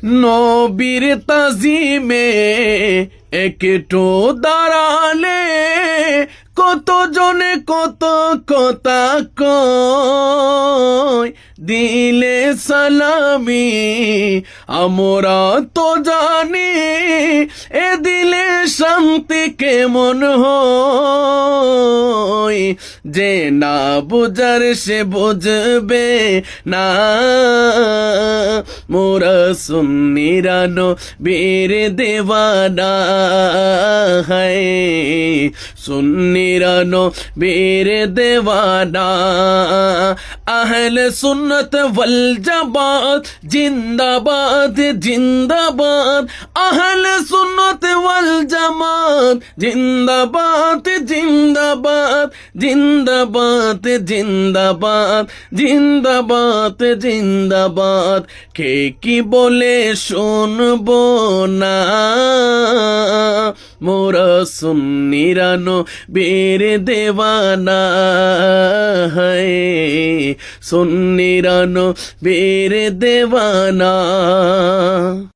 নবীর তাজিমে একটু দাঁড়ালে কত জনে কত কথা কয়, দিলে সালামি আমরা তো জানি, এ দিলে শান্তি কেমন হয়। যে না বুঝার সে বুঝবে না, মোরা সুন্নিরা নবীর দেওয়ানা है, সুন্নিরা নবীর দেওয়ানা। আহলে সুন্নত ওয়াল জামাত জিন্দাবাদ জিন্দাবাদ, আহলে সুন্নত ওয়াল জামাত জিন্দাবাদ জিন্দাবাদ জিন্দাবাদ জিন্দাবাদ জিন্দাবাদ জিন্দাবাদ। কে কি বলে শুনবো না, মোরা সুন্নিরা নবীর দেওয়ানা है, সুন্নিরা নবীর দেওয়ানা।